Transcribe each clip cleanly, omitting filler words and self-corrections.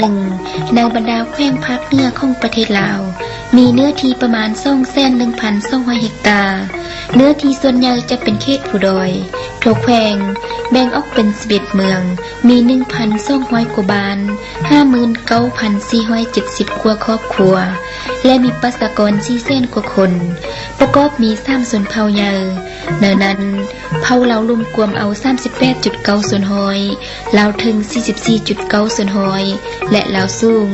หนึ่งในบรรดาแขวงภาคเหนือของประเทศลาวมีเนื้อที่ประมาณ2,1,200 เฮกตาร์เนื้อที่ส่วนใหญ่จะเป็นเขตผู้ดอยทุกแขวงแบ่งออกเป็น11เมืองมี 1,200 กว่าบ้าน 59,470 กว่าครอบครัวและมีประชากร400,000 กว่าคนประกอบมี3ชนเผ่าใหญ่ในนั้นเผ่าลาวลุ่มกวมเอา 38.9 ส่วนห้อยลาวถึง 44.9 ส่วนห้อยและลาวสูง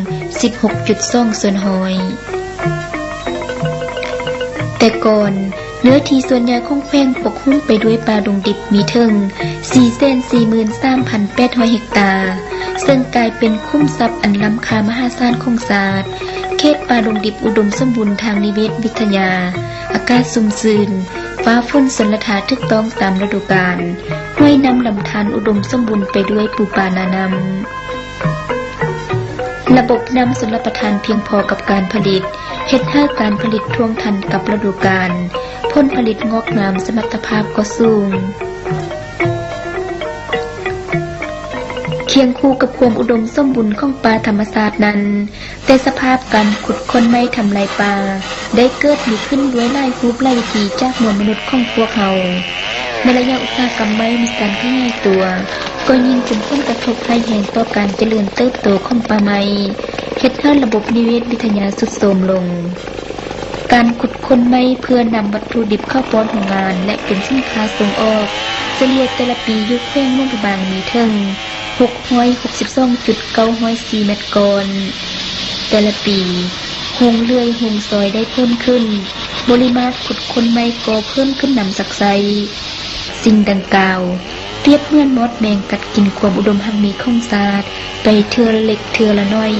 16.2 ส่วนห้อยแต่ก่อนเนื้อที่ส่วนใหญ่ของแขวงปกคลุมไปด้วยป่าดงดิบมีถึง 443,800 เฮกตาร์ซึ่งกลายเป็นคุ้มทรัพย์อันล้ำค่ามหาศาลของศาสตร์เขตป่าดงดิบอุดมสมบูรณ์ทางนิเวศวิทยาอากาศชุ่มชื้นฟ้าฝนสนทานถูกต้องตามฤดูกาลห้วยน้ำลำธารอุดมสมบูรณ์ไปด้วยปูปลานานาระบบน้ำชลประทานเพียงพอกับการผลิตเฮ็ดให้การผลิตท่วงทันกับฤดูกาลผลผลิตงอกงามสมรรถภาพก็สูงเคียงคู่กับความอุดมสมบูรณ์ของป่าธรรมชาตินั้นแต่สภาพการขุดค้นไม้ทำลายป่าได้เกิดมีขึ้นด้วยหลายรูปหลายวิธีจากมวลมนุษย์ของพวกเราในระยะอุตสาหกรรมไม้มีการขยายตัวก็ยิ่งเป็นผลกระทบร้ายแรงต่อการเจริญเติบโตของป่าไม้เฮ็ดให้ระบบนิเวศวิทยาทรุดโทรมลงการขุดค้นไม้เพื่อนำวัตถุดิบเข้าป้อนโรงงานและเป็นสินค้าส่งออกเฉลี่ยแต่ละปีอยู่แขวงลงบางมีถึง 662.904 เมตรกรแต่ละปีโรงเลื่อยโรงซอยได้เพิ่มขึ้นปริมาตรขุดค้นไม้ก็เพิ่มขึ้นนำสักไซสิ่งดังกล่าวเปรียบเหมือนมดแมงกัดกินความอุดมหักมีของศาสตร์ไปเทื่อละเล็กเทื่อละน้อย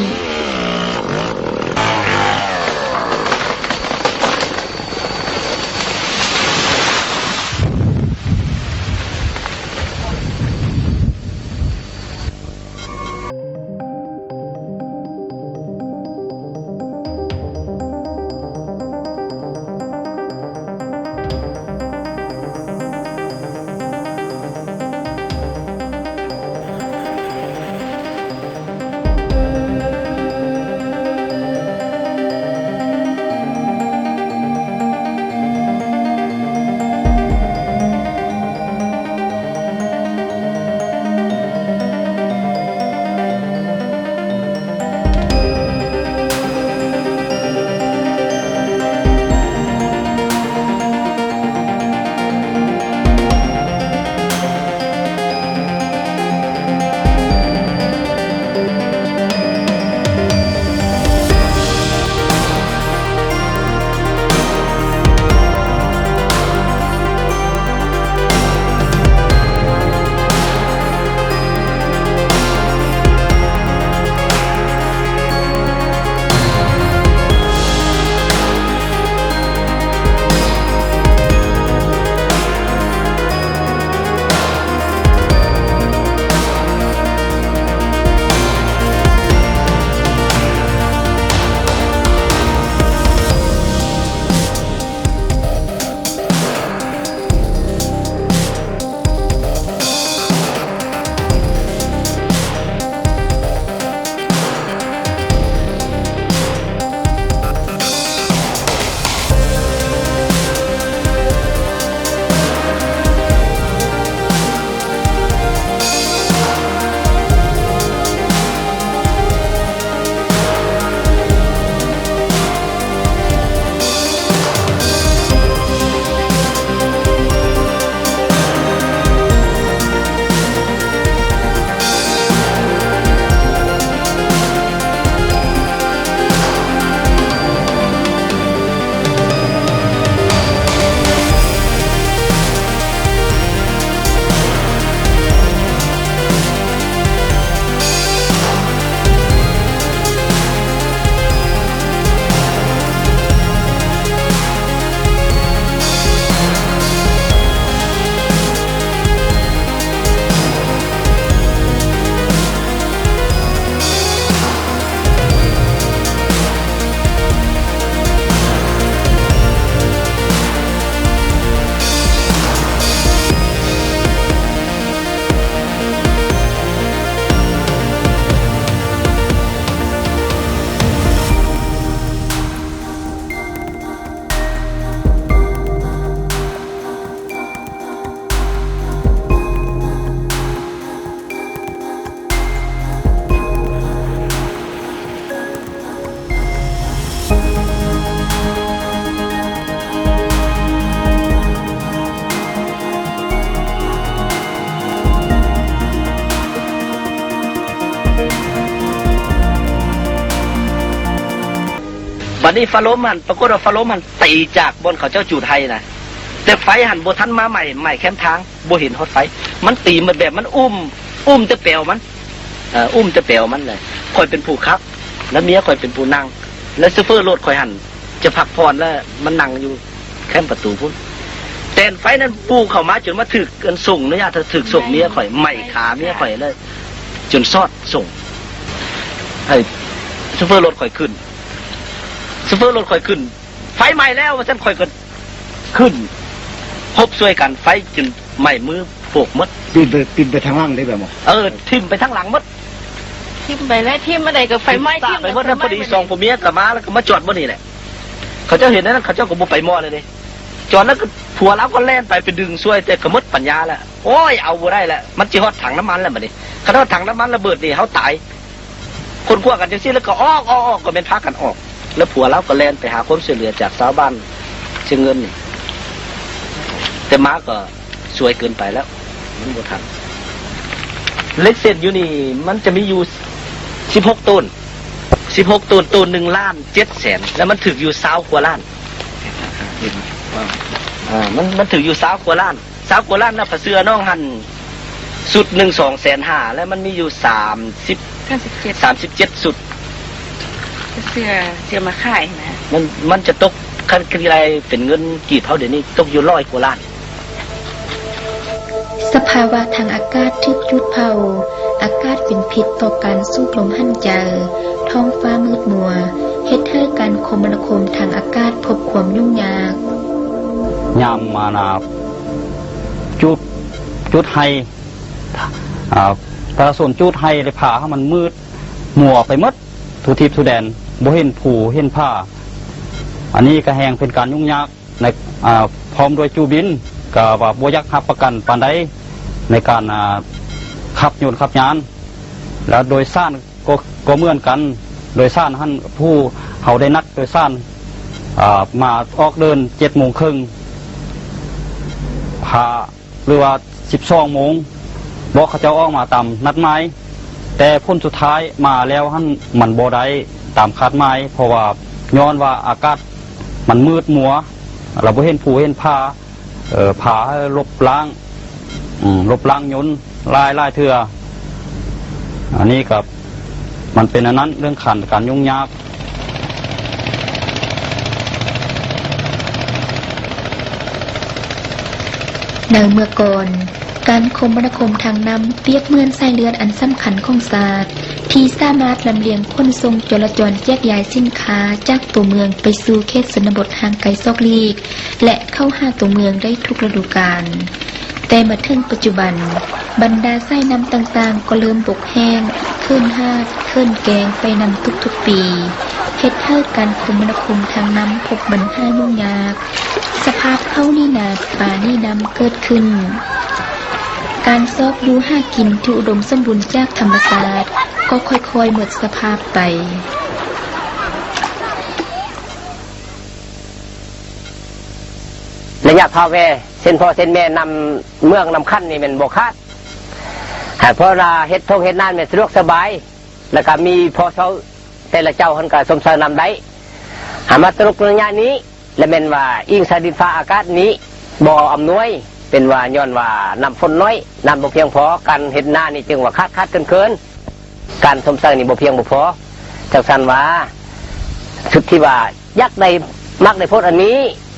บัดนี้ฟ้าลมหันปรากฏว่าฟ้าลมหันตีจากบนเขาเจ้าจูดไทยนะแต่ไฟหันบ่ทันมาใหม่แคมทางบ่เห็นฮอดไฟมันตีมันแบบมันอุ้มจะเปลวมันอุ้มจะเปลวมันเลยคอยเป็นผู้ขับแล้วเมียคอยเป็นผู้นั่งแล้วซูเฟอร์รถคอยหันจะพักผ่อนแล้วมันนั่งอยู่แคมประตูพุ่นแต่ไฟนั้นปูเข้ามาจนมาถึกกันส่งเนี่ยถ้าถึกส่งเมียข่อยไหม่ขาเมียข่อยเลยจนซอดส่งให้ซูเฟอร์รถข่อยขึ้นซูเฟอร์รถข่อยขึ้นไฟไหม้แล้วว่าฉันข่อยก็ขึ้นพบช่วยกันไฟจนไหม้มือโปกมดติดไปทางล่างได้แบบมั้งทิ่มไปทางหลังมดทิ่มไปแล้วทิ่มอะไรกับไฟไหม้ทิ่มไปมดแล้วพอดีสองผัวเมียกลับมาแล้วก็มาจอดบนนี่แหละเขาเจ้าเห็นนั้นเขาเจ้าก็บ่ไปมอเลยจอดแล้วก็ผัวเราก็แล่นไปดึงช่วยแต่ก็มดปัญญาแล้วโอ้ยเอาบ่ได้แล้วมันจิฮอดถังน้ำมันแล้วบัดนี้เขาเอาถังน้ำมันระเบิดนี่เขาตายคนขั้วกันจังซี่แล้วก็ออกก็เป็นพากันออกแล้วผัวเราก็แล่นไปหาความช่วยเหลือจากชาวบ้านเชียงเงินนี่แต่ม้าก็สวยเกินไปแล้วมันบ่ทันเล็กเส้นอยู่นี่มันจะมีอยู่16 ต้นต้น1,700,000แล้วมันถึกอยู่20 กว่าล้านมันถึงอยู่20 กว่าล้าน20 กว่าล้านนะผ้าเสื้อน้องหันสุด1,250,000แล้วมันมีอยู่37สุดเสื้อมาขายนะมันจะตกคันกี่ไรเป็นเงินกี่เท่าเดี๋ยวนี้ตกอยู่100 กว่าล้านสภาวะทางอากาศทึบยุดเผาอากาศเป็นพิษต่อการสูดลมหายใจท้องฟ้ามืดมัวเฮ็ดให้การคมนาคมทางอากาศพบความยุ่งยากยามมานาจุดไฮแต่ส่วนจุดไฮเลยผ่าให้มันมืดมัวไปหมดทุทิพทุแดนบ่เห็นผูเห็นผ้าอันนี้ก็แหงเป็นการยุ่งยากในพร้อมโดยจูบินก็ว่าบ่ยักรับประกันปานใดในการขับยนต์ขับยานแล้วโดยซ่านก็เหมือนกันโดยซ่านท่านผู้เขาได้นัดโดยซ่านมาออกเดิน7:30พาหรือว่า12 โมงบอกเขาจะออกมาตามนัดหมายแต่พ้นสุดท้ายมาแล้วท่านมันบ่ได้ตามคาดหมายเพราะว่าย้อนว่าอากาศมันมืดมัวเราบ่เห็นผู้เห็นผ้าผ้าลบล้างยนต์ลายเถื่ออันนี้กับมันเป็นอันนั้นเรื่องขันการยุ่งยากในเมื่อก่อนการคมนาคมทางน้ำเปรียบเหมือนสายเลือดอันสำคัญของศาสตร์ที่สามารถลำเลียงขนส่งจราจรแยกย้ายสินค้าจากตัวเมืองไปสู่เขตชนบทห่างไกลซอกลีกและเข้าหาตัวเมืองได้ทุกฤดูกาลแต่มาถึงปัจจุบันบรรดาสายน้ำต่างๆก็เริ่มบกแห้งขึ้นหาดขึ้นแกงไปนำทุกๆปีเฮ็ดให้การคมนาคมทางน้ำพบปัญหายุ่งยากสภาพเข้านี่นาป่านี่น้ำเกิดขึ้นการซอกดูหากินที่อุดมสมบูรณ์จากธรรมชาติก็ค่อยๆหมดสภาพไประยะพาเวเส้นพ่อเส้นแม่นำเมืองนำขั้นนี่เป็นโบคาดเพราะเราเฮ็ดทงเฮ็ดนานเนี่ยสะดวกสบายแล้วก็มีพอเช้าแต่ละเจ้าหันกับสมเสริมนำได้หามาตรุกระยะนี้และเป็นว่าอิงสดินฟ้าอากาศนี้บ่อำนวยเป็นว่าย้อนว่านำฝนน้อยนำบ่เพียงพอการเฮ็ดนานี่จึงว่าคาดเกินการสมเสริมนี่บ่เพียงบ่พอจากสันว่าสุดที่ว่ายักษ์ได้มักได้พจน์อันนี้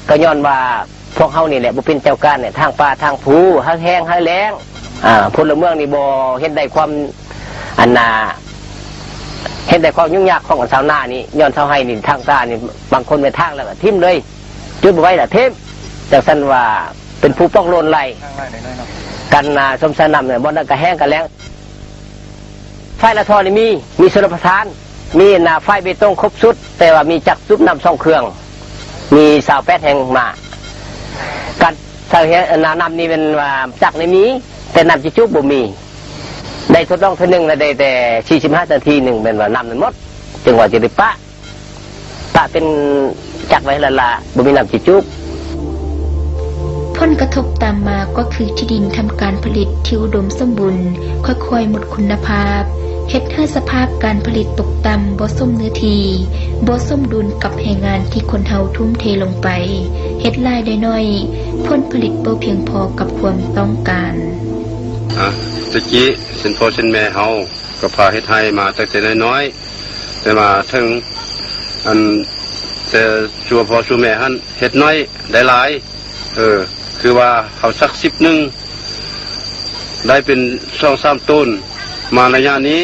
ก็ย้อนว่าพวกเขานี่แหละบ่เป็นเจ้าการเนี่ยทางป่าทางภูทางแห้งทางแล้งพลเมืองนี่บ่เฮ็ดได้ความเฮ็ดได้ความยุ่งยากของชาวนานี่ย้อนชาวไร่นี่ทางตานี่บางคนไปทางแล้วก็ทิ่มเลยจุดบ่ไว้ล่ะเทพจากสันว่าเป็นผู้ป้องโลนไหลกันสมสนำเนี่ยบ่ได้กระแห้งกระแล้งไฟละทอนี่มีสารพัดมีไฟเบตงครบสุดแต่ว่ามีจักรซุปน้ำ2 เครื่องมี28 แห่งมาการสาเหตุน้ำนี่เป็นว่าจักรในมีแต่น้ำจิจุบบ่มีได้ทดลองทีนึงได้แต่45 นาทีหนึ่งเป็นว่าน้ำนั้นหมดจึงว่าจะได้ปะเป็นจักรไว้ละบ่มีน้ำจิจุบผลกระทบตามมาก็คือที่ดินทำการผลิตที่อุดมสมบูรณ์ค่อยๆหมดคุณภาพ เฮ็ดให้สภาพการผลิตตกต่ำบ่สมเนื้อทีบ่สมดุลกับแรงงานที่คนเฮาทุ่มเทลงไปเฮ็ดรายได้น้อยผลผลิตบ่เพียงพอกับความต้องการตะกี้สินพ่อสินแม่เฮาก็พาเฮ็ดไทยมาตั้งแต่น้อยๆแต่มาถึงอันแต่ชัวพ่อชัวแม่หั่นเฮ็ดน้อยได้หลายคือว่าเขาสัก10นึงได้เป็น2-3ต้นมาระยะนี้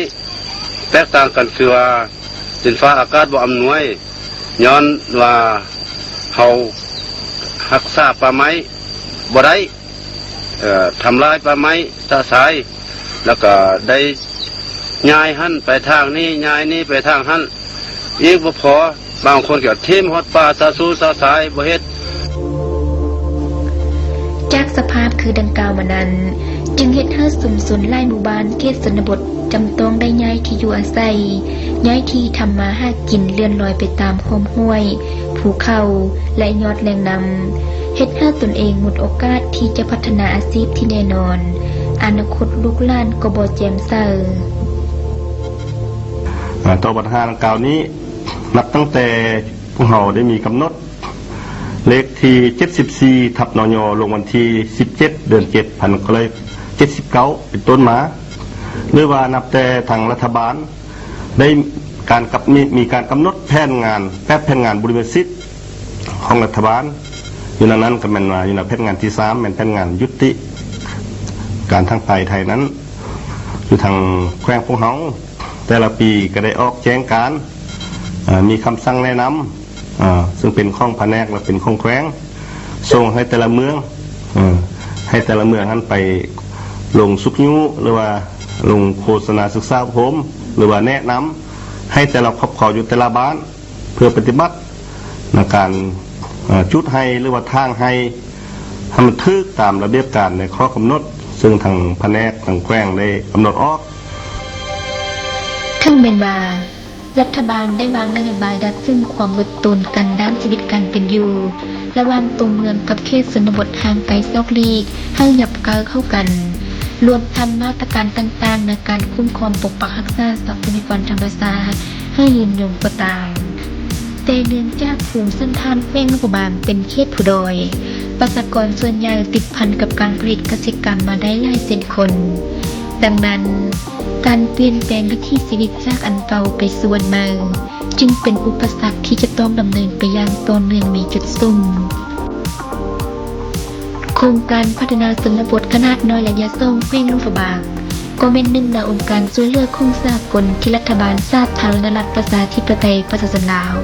แตกต่างกันคือว่าดินฟ้าอากาศบ่อำนวยย้อนว่าเฮารักษาป่าไม้บ่ได้ทำลายป่าไม้สะสายแล้วก็ได้ย้ายหั่นไปทางนี้ย้ายนี้ไปทางหั่นอีกบ่พอบางคนก็ทิ่มฮอดป่าสะสูสะสายบ่เฮ็ดจากสภาพคือดังกล่าวมานั้นจึงเฮ็ดให้ชุมชนหลายหมู่บ้านเขตชนบทจำต้องได้ย้ายที่อยู่อาศัยย้ายที่ทำมาหากินเลื่อนลอยไปตามโคมห้วยภูเขาและยอดแหล่งนำเฮ็ดให้ตนเองหมดโอกาสที่จะพัฒนาอาชีพที่แน่นอนอนาคตลูกหลานก็บ่แจ่มใสต่อปัญหาดังกล่าวนี้นับตั้งแต่พวกเราได้มีกำหนดเลขที่74/นย.ลงวันที่17เดือน7 1979เป็นต้นมาหรือว่านับแต่ทางรัฐบาลได้มีการกำหนดแผนงานบริเวณสิทธิ์ของรัฐบาลอยู่นั้นก็แม่นว่าอยู่ในแผนงานที่3แม่นแผนงานยุติการทางไทยนั้นอยู่ทางแขวงพวกเราแต่ละปีก็ได้ออกแจ้งการมีคำสั่งแนะนำซึ่งเป็นข้องแผนกและเป็นข้องแขวงส่งให้แต่ละเมืองนั้นไปลงสุขยุหรือว่าลงโฆษณาศึกษาผมหรือว่าแนะนำให้แต่ละครอบครัวอยู่แต่ละบ้านเพื่อปฏิบัติในการจุดให้หรือว่าทางให้มันทึกตามระเบียบการในข้อกำหนดซึ่งทางแผนกทางแขวงได้กำหนดออกทั้งเป็นว่ารัฐบาลได้วางนโยบายดัดซึ่งความอดทนกันด้านชีวิตการเป็นอยู่ระหว่างตัวเมืองกับเขตชนบทห่างไกลซอกลีกให้หยับเกาเข้ากันรวมทั้งมาตรการต่างๆในการคุ้มครองปกปักรักษาทรัพยากรธรรมชาติให้ยืนยงก็ตามแต่เนื่องจากภูมิสันฐานแขวงนครบาลเป็นเขตผู้ดอยประชากรส่วนใหญ่ติดพันกับการผลิตเกษตรกรรมมาได้หลายแสนคนดังนั้นการเปลี่ยนแปลงวิถีชีวิตจากอันเก่าไปสู่อันใหม่จึงเป็นอุปสรรคที่จะต้องดำเนินไปอย่างต่อเนื่องมีจุดสุ่มโครงการพัฒนาชนบทขนาดน้อยระยะสั้นแขวงหลวงพระบางก็เป็นหนึ่งในองค์การช่วยเหลือของสากลที่รัฐบาลสาธารณรัฐประชาธิปไตยประชาชนลาว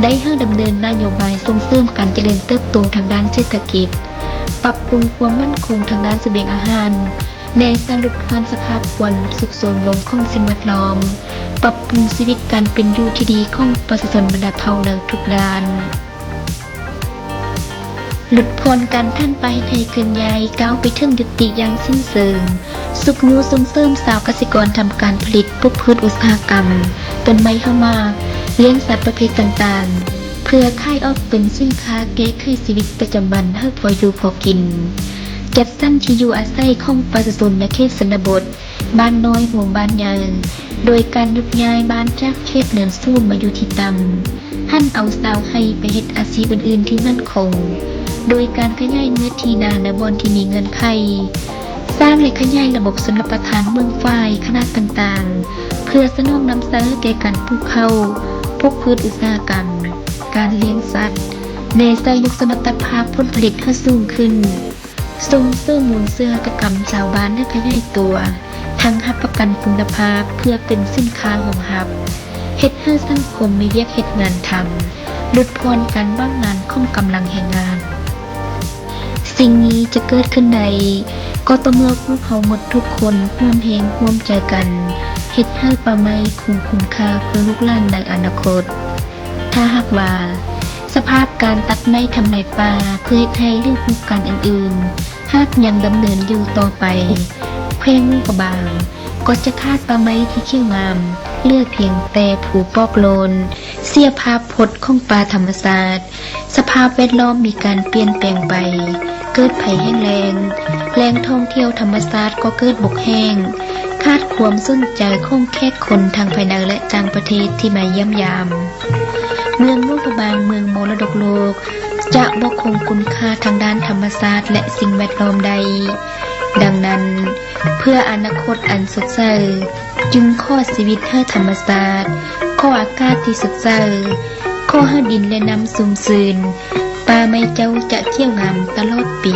ได้ให้ดำเนินนโยบายส่งเสริมการเจริญเติบโตทางด้านเศรษฐกิจปรับปรุงความมั่นคงทางด้านเสบียงอาหารในการลดความสภาพความสุขโทรมลงของสิ่งแวดล้อมปรับปรุงชีวิตการเป็นอยู่ที่ดีของประชาชนบรรดาเผ่าในทุกด้านลดพลการท่านไปให้เคลื่อนย้ายก้าวไปถึงยุติอย่างสิ้นเชิงสุขนูส่งเสริมสาวเกษตรกรทำการผลิตพวกพืชอุตสาหกรรมต้นไม้เข้ามาเลี้ยงสัตว์ประเภทต่างๆเพื่อค่ายออกเป็นสินค้าแก้ไขชีวิตประจำวันให้พออยู่พอกินจัดสรรที่อยู่อาศัยของประชาชนในเขตชนบทบ้านน้อยหมู่บ้านใหญ่โดยการยกย้ายบ้านจากเขตเนินสูงมาอยู่ที่ต่ำหั่นเอาสาวให้ไปเฮ็ดอาชีพอื่นๆที่มั่นคงโดยการขยายเนื้อที่นาในบอนที่มีเงินไขสร้างและขยายระบบชลประทานเมืองฝ่ายขนาดต่างๆเพื่อสนองน้ำเสนอแก่การปลูกข้าวพวกพืชอุตสาหกรรมการเลี้ยงสัตว์ในสายยกสมรรถภาพผลผลิตให้สูงขึ้นส่งเสริมมูลเสื้อกกรรมชาวบ้านให้ขยายตัวทั้งรับประกันคุณภาพเพื่อเป็นสินค้าของฮับเฮ็ดให้สังคมมีเวียกเฮ็ดงานทำลดพรการว่างงานของกำลังแรงงานสิ่งนี้จะเกิดขึ้นใดก็ต่อเมื่อพวกเขาหมดทุกคนร่วมแรงร่วมใจกันเฮ็ดให้ป่าไม้คุ้มค่าเพื่อลูกหลานในอนาคตถ้าหากว่าสภาพการตัดไม้ทำลายป่าเพื่อให้เรื่องภูการอื่นๆหากยังดำเนินอยู่ต่อไปแขวงนครบาลก็จะขาดป่าไม้ที่เขียวงามเลือกเพียงแต่ผูปอกโลนเสียภาพพจน์ของป่าธรรมชาติสภาพแวดล้อมมีการเปลี่ยนแปลงไปเกิดภัยแห้งแล้งแหล่งท่องเที่ยวธรรมชาติก็เกิดบกแห้ง ขาดความสนใจของแขกคนทางภายในและต่างประเทศที่มาเยี่ยมยาม เมืองหลวงพระบางเมืองมรดกโลกจะบ่คงคุณค่าทางด้านธรรมศาสตร์และสิ่งแวดล้อมใด ดังนั้นเพื่ออนาคตอันสดใสจึงขอชีวิตให้ธรรมศาสตร์ขออากาศที่สดใสขอให้ดินและน้ำซุ่มซืนป่าไม้เจ้าจะเที่ยวงามตลอดปี